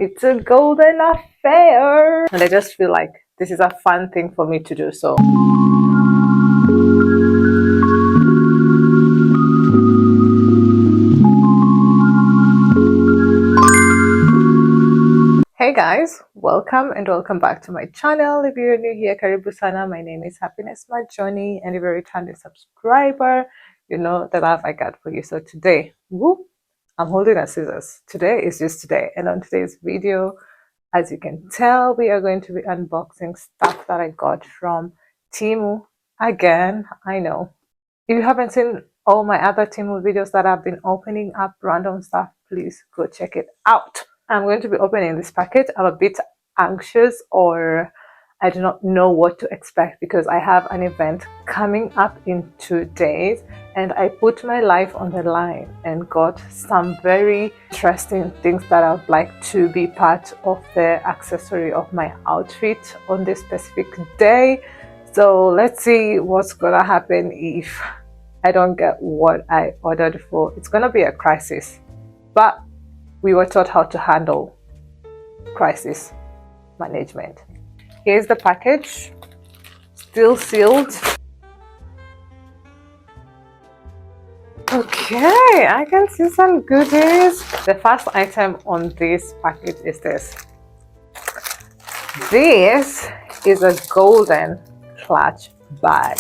It's a golden affair. And I just feel like this is a fun thing for me to do. So hey guys, welcome and welcome back to my channel. If you're new here, karibu sana. My name is Happiness Majoni, and if you're a returning subscriber, you know the love I got for you. So today, I'm holding a scissors. Today is just today, and on today's video, as you can tell, we are going to be unboxing stuff that I got from Temu. Again, I know. If you haven't seen all my other Temu videos that I've been opening up random stuff, please go check it out. I'm going to be opening this packet. I'm a bit anxious, or I do not know what to expect because I have an event coming up in 2 days and I put my life on the line and got some very interesting things that I would like to be part of the accessory of my outfit on this specific day. So let's see what's gonna happen if I don't get what I ordered for. It's gonna be a crisis, but we were taught how to handle crisis management. Here's the package, still sealed. Okay, I can see some goodies. The first item on this package is this. This is a golden clutch bag.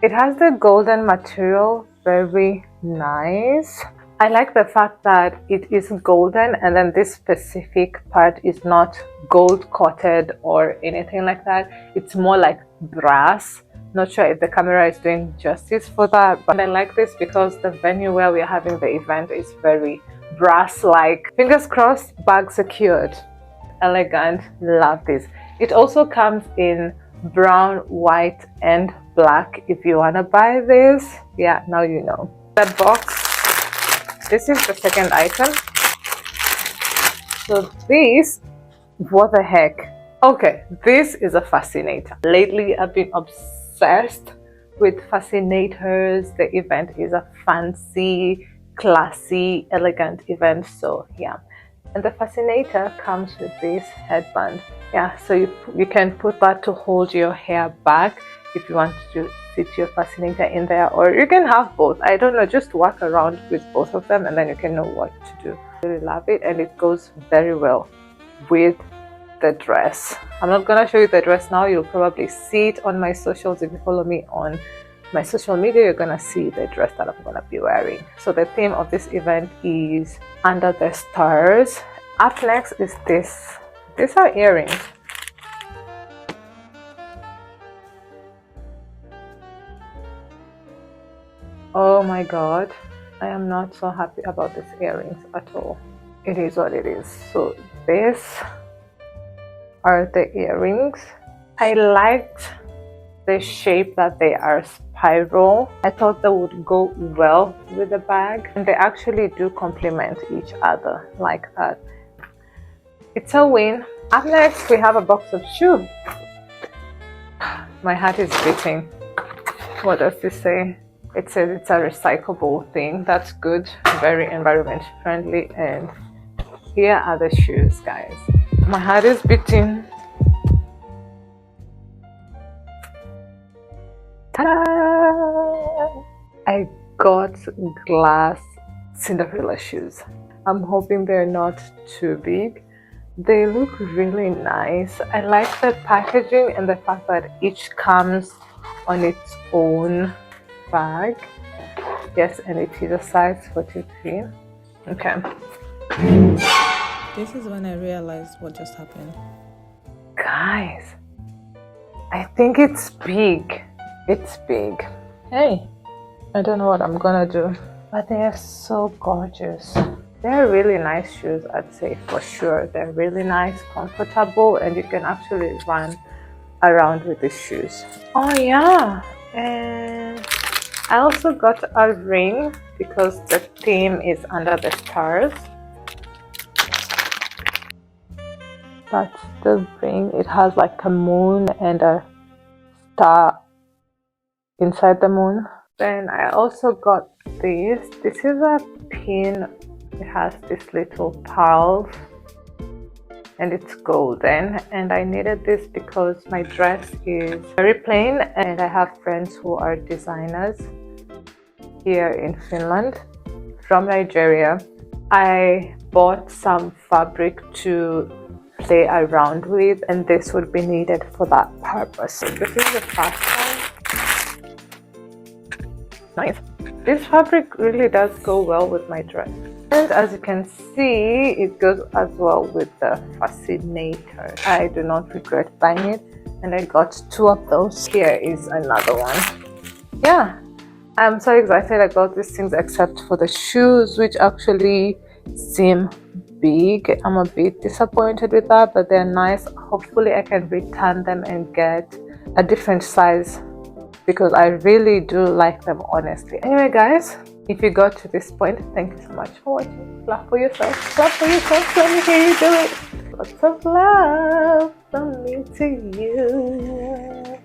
It has the golden material, very nice. I like the fact that it is golden and then this specific part is not gold coated or anything like that. It's more like brass. Not sure if the camera is doing justice for that, but I like this because the venue where we're having the event is very brass-like. Fingers crossed, bag secured. Elegant, love this. It also comes in brown, white and black. If you want to buy this, yeah, now you know. The box, this is the second item. So this, what the heck? Okay, this is a fascinator. Lately I've been obsessed with fascinators. The event is a fancy, classy, elegant event, so yeah. And the fascinator comes with this headband. Yeah, so you can put that to hold your hair back if you want to sit your fascinator in there, or you can have both. I don't know, just walk around with both of them and then you can know what to do. I really love it, and it goes very well with the dress. I'm not gonna show you the dress now. You'll probably see it on my socials. If you follow me on my social media, you're gonna see the dress that I'm gonna be wearing. So the theme of this event is Under the Stars. Up next is this. These are earrings. Oh my god, I am not so happy about these earrings at all. It is what it is. So these are the earrings. I liked the shape that they are spiral. I thought they would go well with the bag, and they actually do complement each other like that. It's a win. Up next we have a box of shoes. My heart is beating. What does this say? It says it's a recyclable thing. That's good, very environment friendly. And here are the shoes, guys. My heart is beating. Ta-da! I got glass Cinderella shoes. I'm hoping they're not too big. They look really nice. I like the packaging and the fact that each comes on its own bag. Yes, and it is a size 43. Okay. This is when I realized what just happened. Guys, I think it's big. It's big. Hey, I don't know what I'm gonna do, but they are so gorgeous. They're really nice shoes, I'd say, for sure. They're really nice, comfortable, and you can actually run around with these shoes. Oh yeah, and I also got a ring because the theme is Under the Stars. That's the ring. It has like a moon and a star inside the moon. Then I also got this. This is a pin. It has these little pearls and it's golden, and I needed this because my dress is very plain and I have friends who are designers here in Finland from Nigeria. I bought some fabric to play around with, and this would be needed for that purpose. So this is the first one. Nice. This fabric really does go well with my dress, and as you can see, it goes as well with the fascinator. I do not regret buying it, and I got 2 of those. Here is another one. Yeah, I'm so excited about these things, except for the shoes, which actually seem big. I'm a bit disappointed with that, but they're nice. Hopefully I can return them and get a different size, because I really do like them, honestly. Anyway guys, if you got to this point, thank you so much for watching. Clap for yourself, clap for yourself. Let me hear you do it. Lots of love from me to you.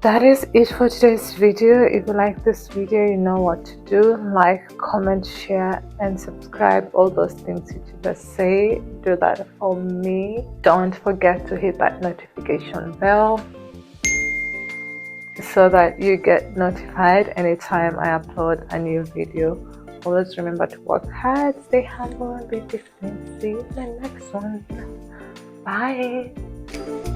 That is it for today's video. If you like this video, you know what to do. Like, comment, share, and subscribe. All those things you just say, do that for me. Don't forget to hit that notification bell so that you get notified anytime I upload a new video. Always remember to work hard, stay humble, and be different. See you in the next one. Bye.